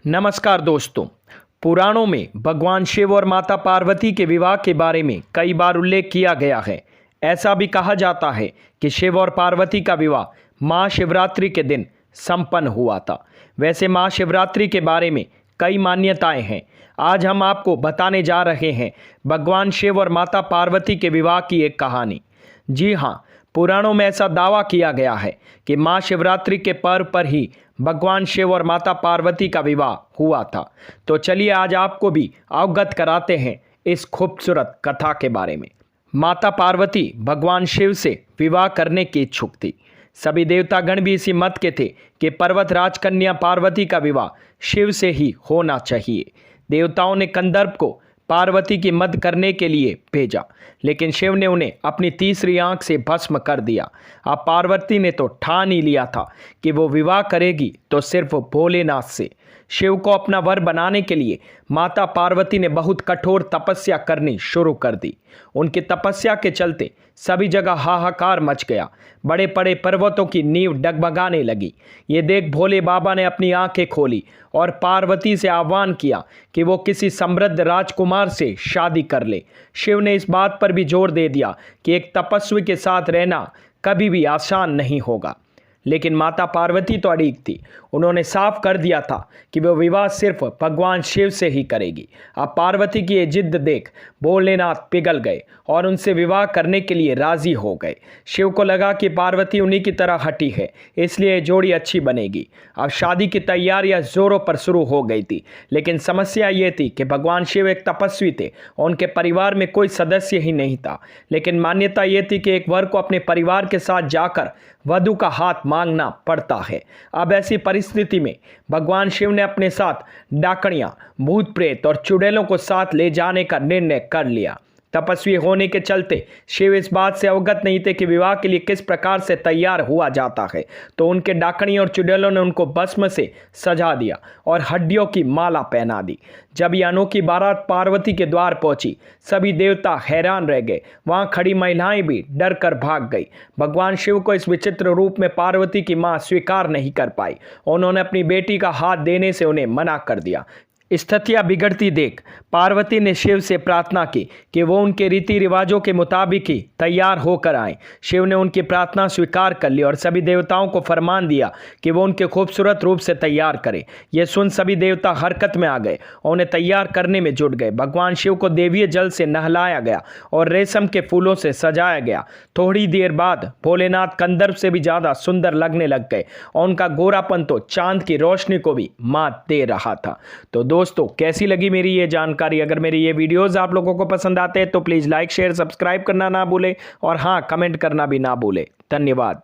नमस्कार दोस्तों। पुराणों में भगवान शिव और माता पार्वती के विवाह के बारे में कई बार उल्लेख किया गया है। ऐसा भी कहा जाता है कि शिव और पार्वती का विवाह महाशिवरात्रि के दिन संपन्न हुआ था। वैसे महाशिवरात्रि के बारे में कई मान्यताएं हैं। आज हम आपको बताने जा रहे हैं भगवान शिव और माता पार्वती के विवाह की एक कहानी। जी हाँ, पुराणों में ऐसा दावा किया गया है कि महाशिवरात्रि के पर्व पर ही भगवान शिव और माता पार्वती का विवाह हुआ था। तो चलिए आज आपको भी अवगत कराते हैं इस खूबसूरत कथा के बारे में। माता पार्वती भगवान शिव से विवाह करने की इच्छुक थी। सभी देवतागण भी इसी मत के थे कि पर्वतराज कन्या पार्वती का विवाह शिव से ही होना चाहिए। देवताओं ने कंदर्प को पार्वती की मद करने के लिए भेजा, लेकिन शिव ने उन्हें अपनी तीसरी आंख से भस्म कर दिया। अब पार्वती ने तो ठान ही लिया था कि वो विवाह करेगी तो सिर्फ भोलेनाथ से। शिव को अपना वर बनाने के लिए माता पार्वती ने बहुत कठोर तपस्या करनी शुरू कर दी। उनकी तपस्या के चलते सभी जगह हाहाकार मच गया। बड़े बड़े पर्वतों की नींव डगमगाने लगी। ये देख भोले बाबा ने अपनी आंखें खोली और पार्वती से आह्वान किया कि वो किसी समृद्ध राजकुमार से शादी कर ले। शिव ने इस बात पर भी जोर दे दिया कि एक तपस्वी के साथ रहना कभी भी आसान नहीं होगा। लेकिन माता पार्वती तो अड़िग थी। उन्होंने साफ कर दिया था कि वह विवाह सिर्फ भगवान शिव से ही करेगी। अब पार्वती की ये जिद देख भोलेनाथ पिघल गए और उनसे विवाह करने के लिए राजी हो गए। शिव को लगा कि पार्वती उन्हीं की तरह हठी है, इसलिए ये जोड़ी अच्छी बनेगी। अब शादी की तैयारियां जोरों पर शुरू हो गई थी, लेकिन समस्या ये थी कि भगवान शिव एक तपस्वी थे और उनके परिवार में कोई सदस्य ही नहीं था। लेकिन मान्यता ये थी कि एक वर को अपने परिवार के साथ जाकर वधू का हाथ मांगना पड़ता है। अब ऐसी परिस्थिति में भगवान शिव ने अपने साथ डाकणियां, भूत प्रेत और चुड़ैलों को साथ ले जाने का निर्णय कर लिया। तपस्वी होने के चलते शिव इस बात से अवगत नहीं थे कि विवाह के लिए किस प्रकार से तैयार हुआ जाता है, तो उनके डाकणियों और चुड़ैलों ने उनको भस्म से सजा दिया और हड्डियों की माला पहना दी। जब यह अनोखी बारात पार्वती के द्वार पहुंची, सभी देवता हैरान रह गए। वहां खड़ी महिलाएं भी डर कर भाग गई। भगवान शिव को इस विचित्र रूप में पार्वती की मां स्वीकार नहीं कर पाई। उन्होंने अपनी बेटी का हाथ देने से उन्हें मना कर दिया। स्थितियां बिगड़ती देख पार्वती ने शिव से प्रार्थना की कि वो उनके रीति रिवाजों के मुताबिक ही तैयार होकर आए। शिव ने उनकी प्रार्थना स्वीकार कर ली और सभी देवताओं को फरमान दिया कि वो उनके खूबसूरत रूप से तैयार करें। यह सुन सभी देवता हरकत में आ गए और उन्हें तैयार करने में जुट गए। भगवान शिव को देवीय जल से नहलाया गया और रेशम के फूलों से सजाया गया। थोड़ी देर बाद भोलेनाथ कंदर्प से भी ज़्यादा सुंदर लगने लग गए और उनका गोरापन तो चांद की रोशनी को भी मात दे रहा था। तो दोस्तों, कैसी लगी मेरी ये जानकारी? अगर मेरी ये वीडियोस आप लोगों को पसंद आते हैं तो प्लीज़ लाइक शेयर सब्सक्राइब करना ना भूलें और हाँ, कमेंट करना भी ना भूलें। धन्यवाद।